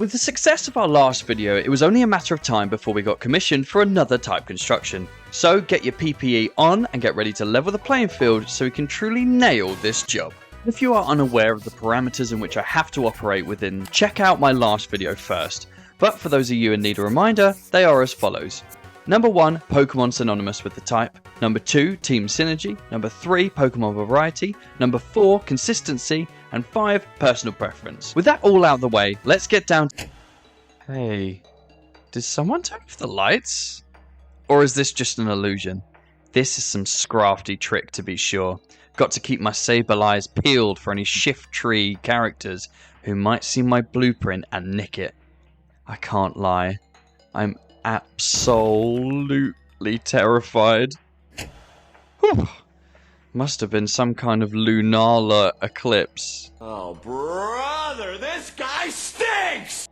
With the success of our last video, it was only a matter of time before we got commissioned for another type construction. So get your PPE on and get ready to level the playing field so we can truly nail this job. If you are unaware of the parameters in which I have to operate within, check out my last video first. But for those of you in need a reminder, they are as follows. Number 1, Pokemon synonymous with the type. Number 2, team synergy. Number 3, Pokemon variety. Number 4, consistency. And 5, personal preference. With that all out the way, let's get down to... Hey, did someone turn off the lights? Or is this just an illusion? This is some scrafty trick to be sure. Got to keep my Sableye peeled for any shift tree characters who might see my blueprint and nick it. I can't lie, I'm absolutely terrified. Whew. Must have been some kind of lunar eclipse. Oh, brother, this guy stinks!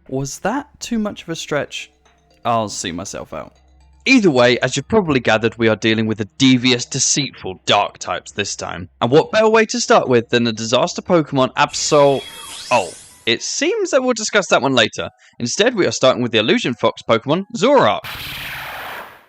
Was that too much of a stretch? I'll see myself out. Either way, as you've probably gathered, we are dealing with the devious, deceitful dark types this time. And what better way to start with than the disaster Pokemon Oh, it seems that we'll discuss that one later. Instead, we are starting with the Illusion Fox Pokemon, Zoroark.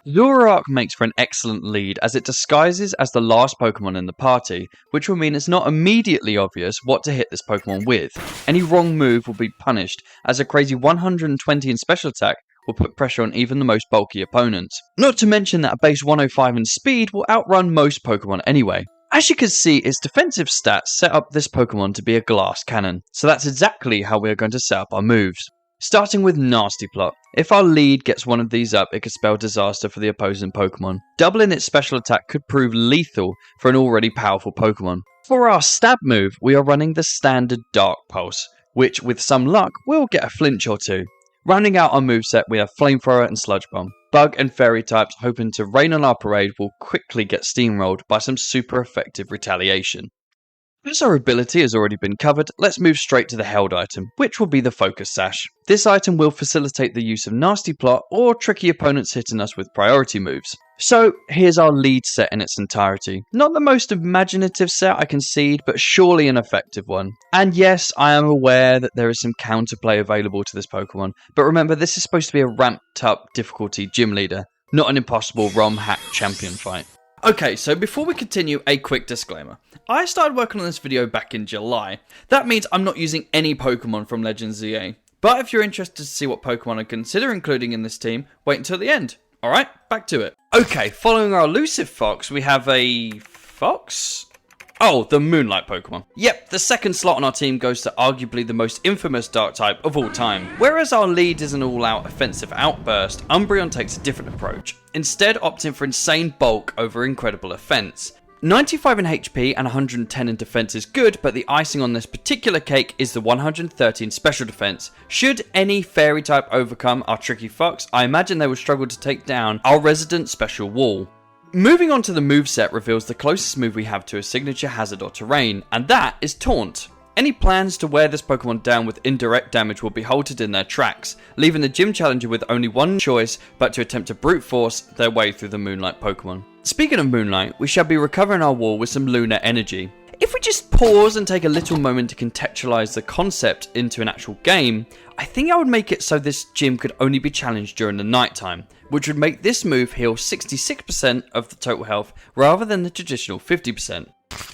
Zoroark makes for an excellent lead as it disguises as the last Pokemon in the party, which will mean it's not immediately obvious what to hit this Pokemon with. Any wrong move will be punished, as a crazy 120 in special attack will put pressure on even the most bulky opponents. Not to mention that a base 105 in speed will outrun most Pokemon anyway. As you can see, its defensive stats set up this Pokemon to be a glass cannon, so that's exactly how we are going to set up our moves. Starting with Nasty Plot. If our lead gets one of these up, it could spell disaster for the opposing Pokemon. Doubling its special attack could prove lethal for an already powerful Pokemon. For our stab move, we are running the standard Dark Pulse, which with some luck will get a flinch or two. Rounding out our moveset, we have Flamethrower and Sludge Bomb. Bug and Fairy types hoping to rain on our parade will quickly get steamrolled by some super effective retaliation. As our ability has already been covered, let's move straight to the held item, which will be the Focus Sash. This item will facilitate the use of Nasty Plot or tricky opponents hitting us with priority moves. So here's our lead set in its entirety. Not the most imaginative set I concede, but surely an effective one. And yes, I am aware that there is some counterplay available to this Pokemon, but remember this is supposed to be a ramped up difficulty gym leader, not an impossible ROM hack champion fight. Okay, so before we continue, a quick disclaimer. I started working on this video back in July. That means I'm not using any Pokemon from Legends ZA. But if you're interested to see what Pokemon I consider including in this team, wait until the end. Alright, back to it. Okay, following our elusive fox, we have a... fox? Oh, the Moonlight Pokemon. Yep, the second slot on our team goes to arguably the most infamous dark type of all time. Whereas our lead is an all-out offensive outburst, Umbreon takes a different approach, instead opting for insane bulk over incredible offense. 95 in HP and 110 in defense is good, but the icing on this particular cake is the 130 in special defense. Should any fairy type overcome our tricky fox, I imagine they will struggle to take down our resident special wall. Moving on to the moveset reveals the closest move we have to a signature hazard or terrain, and that is Taunt. Any plans to wear this Pokemon down with indirect damage will be halted in their tracks, leaving the gym challenger with only one choice but to attempt to brute force their way through the Moonlight Pokemon. Speaking of Moonlight, we shall be recovering our wall with some lunar energy. If we just pause and take a little moment to contextualize the concept into an actual game, I think I would make it so this gym could only be challenged during the nighttime, which would make this move heal 66% of the total health rather than the traditional 50%.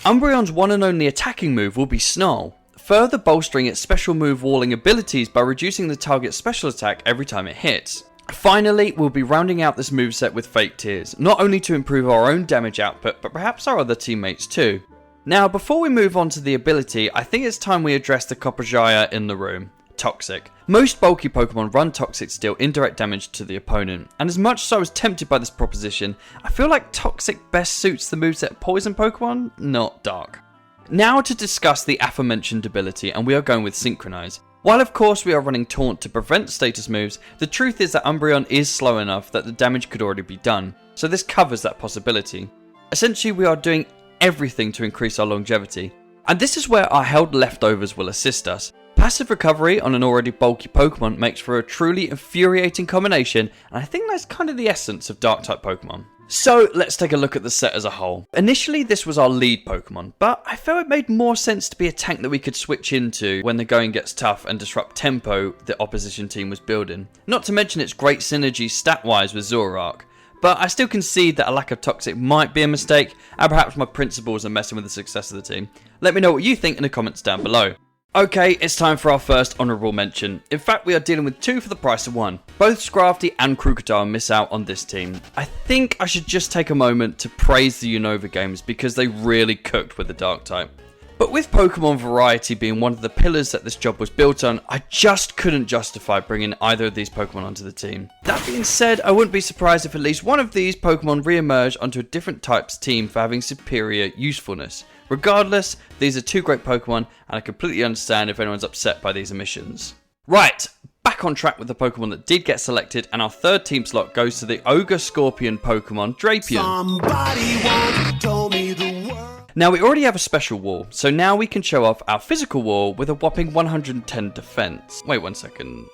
Umbreon's one and only attacking move will be Snarl, further bolstering its special move walling abilities by reducing the target's special attack every time it hits. Finally, we'll be rounding out this moveset with Fake Tears, not only to improve our own damage output, but perhaps our other teammates too. Now, before we move on to the ability, I think it's time we address the Copperjaya in the room. Toxic. Most bulky Pokemon run Toxic to deal indirect damage to the opponent, and as much as I was tempted by this proposition, I feel like Toxic best suits the moveset Poison Pokemon, not Dark. Now to discuss the aforementioned ability, and we are going with Synchronize. While of course we are running Taunt to prevent status moves, the truth is that Umbreon is slow enough that the damage could already be done, so this covers that possibility. Essentially we are doing everything to increase our longevity, and this is where our held leftovers will assist us. Passive recovery on an already bulky Pokemon makes for a truly infuriating combination, and I think that's kind of the essence of Dark-type Pokemon. So let's take a look at the set as a whole. Initially this was our lead Pokemon, but I felt it made more sense to be a tank that we could switch into when the going gets tough and disrupt tempo the opposition team was building. Not to mention its great synergy stat-wise with Zoroark. But I still concede that a lack of Toxic might be a mistake, and perhaps my principles are messing with the success of the team. Let me know what you think in the comments down below. Okay, it's time for our first honourable mention. In fact, we are dealing with two for the price of one. Both Scrafty and Krookodile miss out on this team. I think I should just take a moment to praise the Unova games because they really cooked with the Dark type. But with Pokemon variety being one of the pillars that this job was built on, I just couldn't justify bringing either of these Pokemon onto the team. That being said, I wouldn't be surprised if at least one of these Pokemon re-emerge onto a different type's team for having superior usefulness. Regardless, these are two great Pokemon, and I completely understand if anyone's upset by these omissions. Right, back on track with the Pokemon that did get selected, and our third team slot goes to the Ogre Scorpion Pokemon, Drapion. Somebody once told me the word. Now we already have a special wall, so now we can show off our physical wall with a whopping 110 defense. Wait 1 second.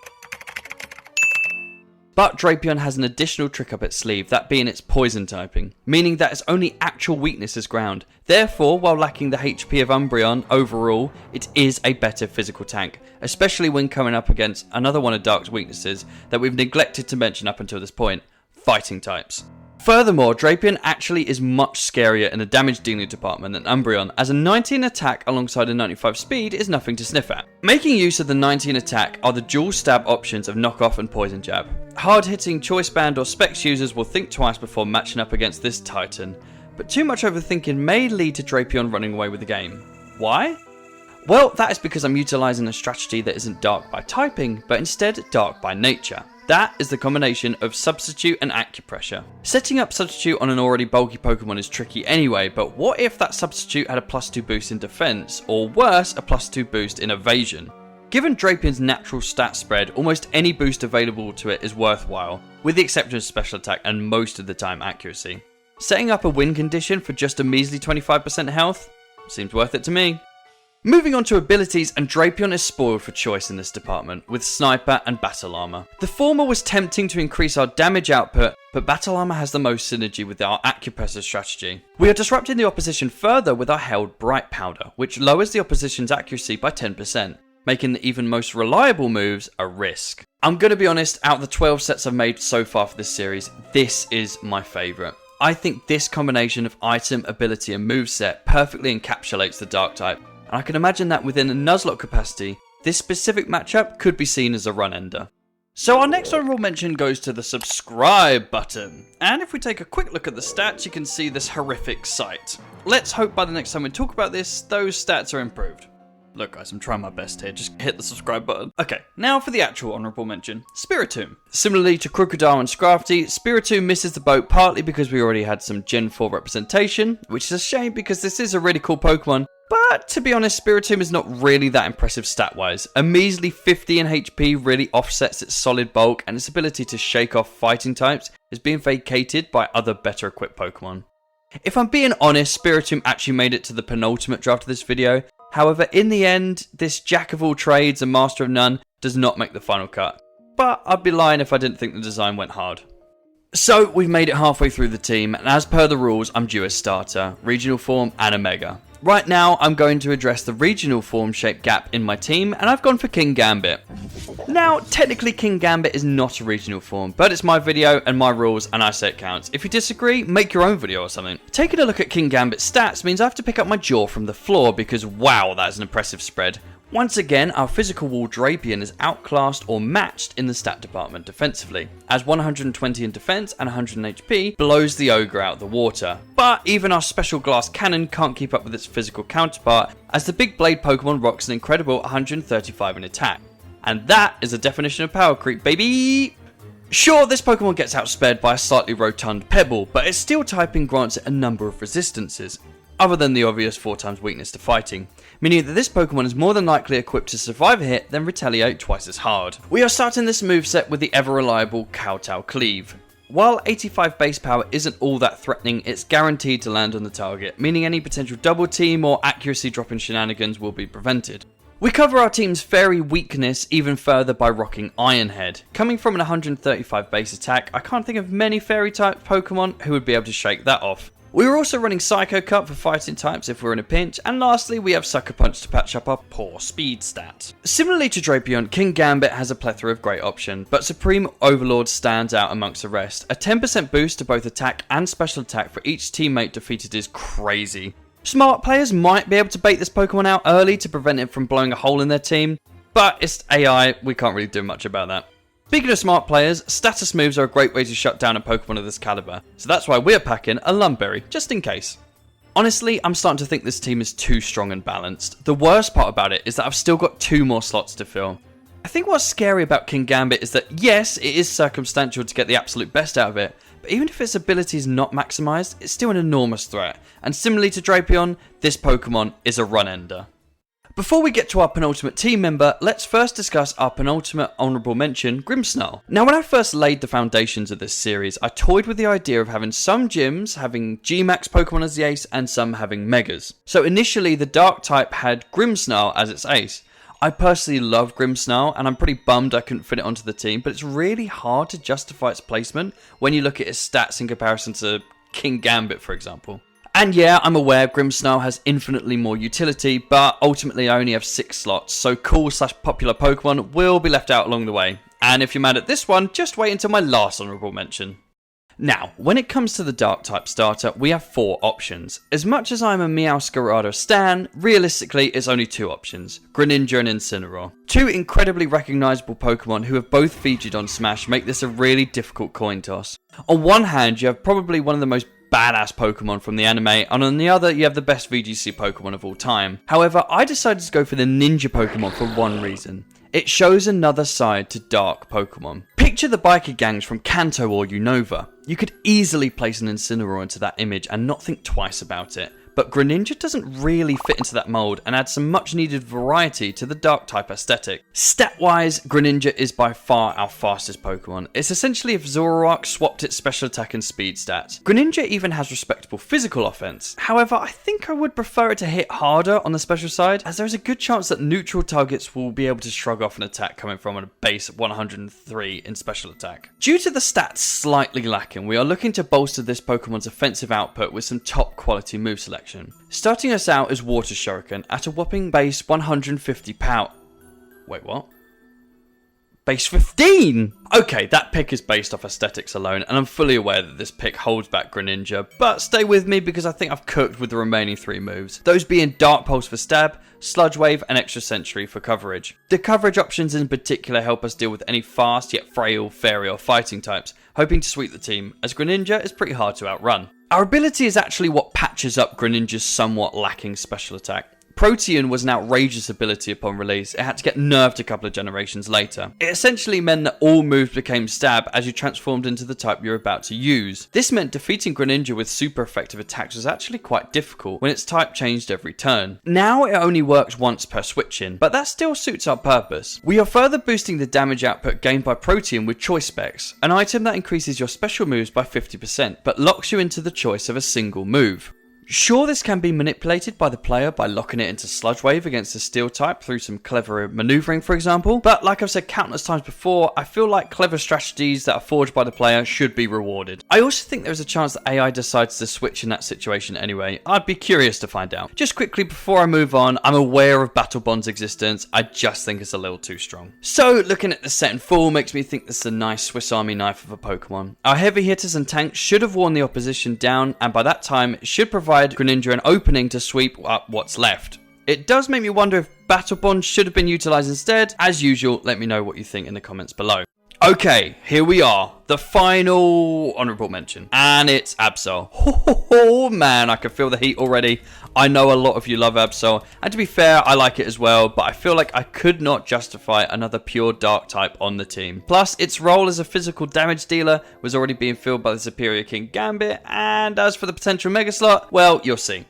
But Drapion has an additional trick up its sleeve, that being its poison typing, meaning that its only actual weakness is ground. Therefore, while lacking the HP of Umbreon overall, it is a better physical tank, especially when coming up against another one of Dark's weaknesses that we've neglected to mention up until this point, fighting types. Furthermore, Drapion actually is much scarier in the damage dealing department than Umbreon, as a 19 attack alongside a 95 speed is nothing to sniff at. Making use of the 19 attack are the dual stab options of knockoff and poison jab. Hard hitting choice band or specs users will think twice before matching up against this titan, but too much overthinking may lead to Drapion running away with the game. Why? Well, that is because I'm utilising a strategy that isn't Dark by typing, but instead Dark by nature. That is the combination of Substitute and Acupressure. Setting up Substitute on an already bulky Pokemon is tricky anyway, but what if that Substitute had a +2 boost in defense, or worse, a +2 boost in evasion? Given Drapion's natural stat spread, almost any boost available to it is worthwhile, with the exception of special attack and most of the time accuracy. Setting up a win condition for just a measly 25% health? Seems worth it to me. Moving on to abilities, and Drapion is spoiled for choice in this department, with Sniper and Battle Armor. The former was tempting to increase our damage output, but Battle Armor has the most synergy with our Acupressure strategy. We are disrupting the opposition further with our held Bright Powder, which lowers the opposition's accuracy by 10%, making the even most reliable moves a risk. I'm going to be honest, out of the 12 sets I've made so far for this series, this is my favourite. I think this combination of item, ability and moveset perfectly encapsulates the Dark type. And I can imagine that within a nuzlocke capacity, this specific matchup could be seen as a run ender. So our next honourable mention goes to the subscribe button. And if we take a quick look at the stats, you can see this horrific sight. Let's hope by the next time we talk about this, those stats are improved. Look guys, I'm trying my best here, just hit the subscribe button. Okay, now for the actual honourable mention, Spiritomb. Similarly to Krookodile and Scrafty, Spiritomb misses the boat partly because we already had some Gen 4 representation, which is a shame because this is a really cool Pokemon. But to be honest, Spiritomb is not really that impressive stat-wise. A measly 50 in HP really offsets its solid bulk, and its ability to shake off fighting types is being vacated by other better equipped Pokemon. If I'm being honest, Spiritomb actually made it to the penultimate draft of this video. However, in the end, this jack of all trades and master of none does not make the final cut. But I'd be lying if I didn't think the design went hard. So, we've made it halfway through the team, and as per the rules, I'm due a starter, regional form and a mega. Right now, I'm going to address the regional form shape gap in my team, and I've gone for Kingambit. Now, technically Kingambit is not a regional form, but it's my video and my rules, and I say it counts. If you disagree, make your own video or something. Taking a look at Kingambit's stats means I have to pick up my jaw from the floor because wow, that is an impressive spread. Once again, our physical wall Drapion is outclassed or matched in the stat department defensively, as 120 in defense and 100 HP blows the ogre out of the water. But even our special glass cannon can't keep up with its physical counterpart, as the big blade Pokemon rocks an incredible 135 in attack. And that is a definition of power creep, baby! Sure, this Pokemon gets outspared by a slightly rotund pebble, but its steel typing grants it a number of resistances, other than the obvious 4x weakness to fighting, meaning that this Pokemon is more than likely equipped to survive a hit then retaliate twice as hard. We are starting this moveset with the ever-reliable Kowtow Cleave. While 85 base power isn't all that threatening, it's guaranteed to land on the target, meaning any potential double team or accuracy dropping shenanigans will be prevented. We cover our team's fairy weakness even further by rocking Iron Head. Coming from an 135 base attack, I can't think of many fairy type Pokemon who would be able to shake that off. We were also running Psycho Cut for fighting types if we're in a pinch, and lastly we have Sucker Punch to patch up our poor speed stat. Similarly to Drapion, Kingambit has a plethora of great options, but Supreme Overlord stands out amongst the rest. A 10% boost to both attack and special attack for each teammate defeated is crazy. Smart players might be able to bait this Pokemon out early to prevent it from blowing a hole in their team, but it's AI, we can't really do much about that. Speaking of smart players, status moves are a great way to shut down a Pokemon of this caliber, so that's why we're packing a Lumberry, just in case. Honestly, I'm starting to think this team is too strong and balanced. The worst part about it is that I've still got 2 more slots to fill. I think what's scary about Kingambit is that yes, it is circumstantial to get the absolute best out of it, but even if its ability is not maximised, it's still an enormous threat, and similarly to Drapion, this Pokemon is a run-ender. Before we get to our penultimate team member, let's first discuss our penultimate honourable mention, Grimmsnarl. Now when I first laid the foundations of this series, I toyed with the idea of having some gyms having G-Max Pokemon as the ace and some having Megas. So initially the Dark type had Grimmsnarl as its ace. I personally love Grimmsnarl and I'm pretty bummed I couldn't fit it onto the team, but it's really hard to justify its placement when you look at its stats in comparison to Kingambit for example. And yeah, I'm aware Grimmsnarl has infinitely more utility, but ultimately I only have 6 slots, so cool/popular Pokemon will be left out along the way. And if you're mad at this one, just wait until my last honourable mention. Now, when it comes to the Dark type starter, we have 4 options. As much as I'm a Meowscarada stan, realistically it's only 2 options, Greninja and Incineroar. 2 incredibly recognisable Pokemon who have both featured on Smash make this a really difficult coin toss. On one hand, you have probably one of the most badass Pokemon from the anime, and on the other you have the best VGC Pokemon of all time. However, I decided to go for the Ninja Pokemon for one reason. It shows another side to Dark Pokemon. Picture the biker gangs from Kanto or Unova. You could easily place an Incineroar into that image and not think twice about it. But Greninja doesn't really fit into that mold and adds some much needed variety to the Dark type aesthetic. Stat wise, Greninja is by far our fastest Pokemon. It's essentially if Zoroark swapped its special attack and speed stats. Greninja even has respectable physical offense. However, I think I would prefer it to hit harder on the special side, as there is a good chance that neutral targets will be able to shrug off an attack coming from a base 103 in special attack. Due to the stats slightly lacking, we are looking to bolster this Pokemon's offensive output with some top quality move selection. Starting us out is Water Shuriken at a whopping base 150 power. Wait, what? Base 15! Okay, that pick is based off aesthetics alone, and I'm fully aware that this pick holds back Greninja, but stay with me because I think I've cooked with the remaining 3 moves. Those being Dark Pulse for stab, Sludge Wave, and Extra Sentry for coverage. The coverage options in particular help us deal with any fast yet frail fairy or fighting types, hoping to sweep the team, as Greninja is pretty hard to outrun. Our ability is actually what patches up Greninja's somewhat lacking special attack. Protean was an outrageous ability upon release. It had to get nerfed a couple of generations later. It essentially meant that all moves became stab as you transformed into the type you're about to use. This meant defeating Greninja with super effective attacks was actually quite difficult when its type changed every turn. Now it only works once per switch in, but that still suits our purpose. We are further boosting the damage output gained by Protean with Choice Specs, an item that increases your special moves by 50% but locks you into the choice of a single move. Sure, this can be manipulated by the player by locking it into Sludge Wave against the Steel type through some clever maneuvering for example, but like I've said countless times before, I feel like clever strategies that are forged by the player should be rewarded. I also think there's a chance that AI decides to switch in that situation anyway. I'd be curious to find out. Just quickly before I move on, I'm aware of Battle Bond's existence, I just think it's a little too strong. So looking at the set in full makes me think this is a nice Swiss Army knife of a Pokemon. Our heavy hitters and tanks should have worn the opposition down, and by that time it should provide Greninja an opening to sweep up what's left. It does make me wonder if Battle Bond should have been utilised instead. As usual, let me know what you think in the comments below. Okay, here we are. The final honourable mention. And it's Absol. Oh man, I can feel the heat already. I know a lot of you love Absol. And to be fair, I like it as well. But I feel like I could not justify another pure Dark type on the team. Plus, its role as a physical damage dealer was already being filled by the superior Kingambit. And as for the potential Mega slot, well, you'll see.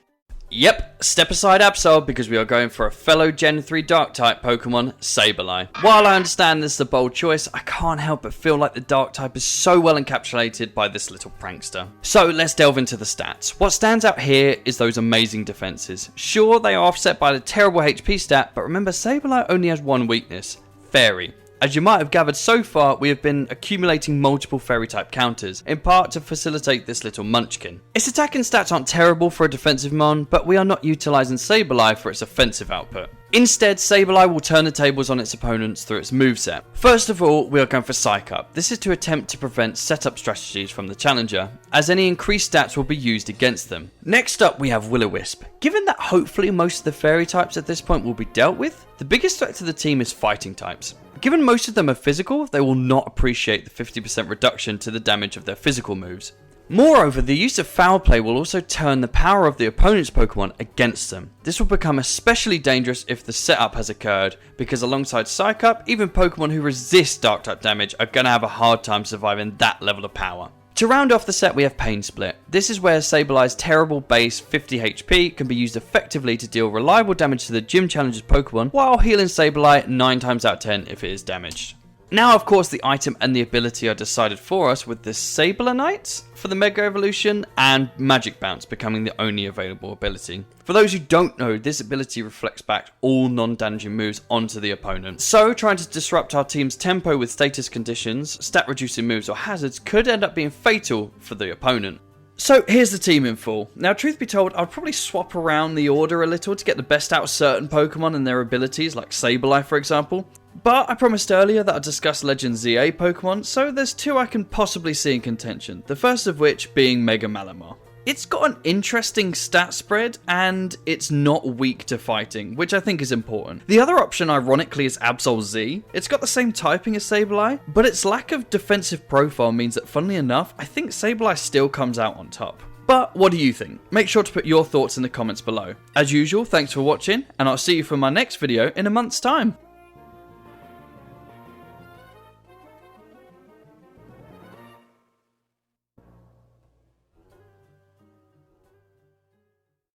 Yep, step aside Absol because we are going for a fellow Gen 3 Dark-type Pokemon, Sableye. While I understand this is a bold choice, I can't help but feel like the Dark-type is so well encapsulated by this little prankster. So let's delve into the stats. What stands out here is those amazing defenses. Sure, they are offset by the terrible HP stat, but remember Sableye only has one weakness, Fairy. As you might have gathered so far, we have been accumulating multiple fairy type counters, in part to facilitate this little munchkin. Its attacking stats aren't terrible for a defensive mon, but we are not utilising Sableye for its offensive output. Instead, Sableye will turn the tables on its opponents through its moveset. First of all, we are going for Psych Up. This is to attempt to prevent setup strategies from the challenger, as any increased stats will be used against them. Next up, we have Will-O-Wisp. Given that hopefully most of the fairy types at this point will be dealt with, the biggest threat to the team is fighting types. Given most of them are physical, they will not appreciate the 50% reduction to the damage of their physical moves. Moreover, the use of Foul Play will also turn the power of the opponent's Pokemon against them. This will become especially dangerous if the setup has occurred, because alongside Psych Up, even Pokemon who resist Dark-type damage are going to have a hard time surviving that level of power. To round off the set, we have Pain Split. This is where Sableye's terrible base 50 HP can be used effectively to deal reliable damage to the gym challenger's Pokemon, while healing Sableye 9 times out of 10 if it is damaged. Now, of course, the item and the ability are decided for us with the Sableye for the Mega Evolution and Magic Bounce becoming the only available ability. For those who don't know, this ability reflects back all non-damaging moves onto the opponent. So, trying to disrupt our team's tempo with status conditions, stat-reducing moves or hazards could end up being fatal for the opponent. So here's the team in full. Now truth be told, I'd probably swap around the order a little to get the best out of certain Pokemon and their abilities, like Sableye for example. But I promised earlier that I'd discuss Legend ZA Pokemon, so there's two I can possibly see in contention, the first of which being Mega Malamar. It's got an interesting stat spread, and it's not weak to fighting, which I think is important. The other option, ironically, is Absol Z. It's got the same typing as Sableye, but its lack of defensive profile means that, funnily enough, I think Sableye still comes out on top. But what do you think? Make sure to put your thoughts in the comments below. As usual, thanks for watching, and I'll see you for my next video in a month's time.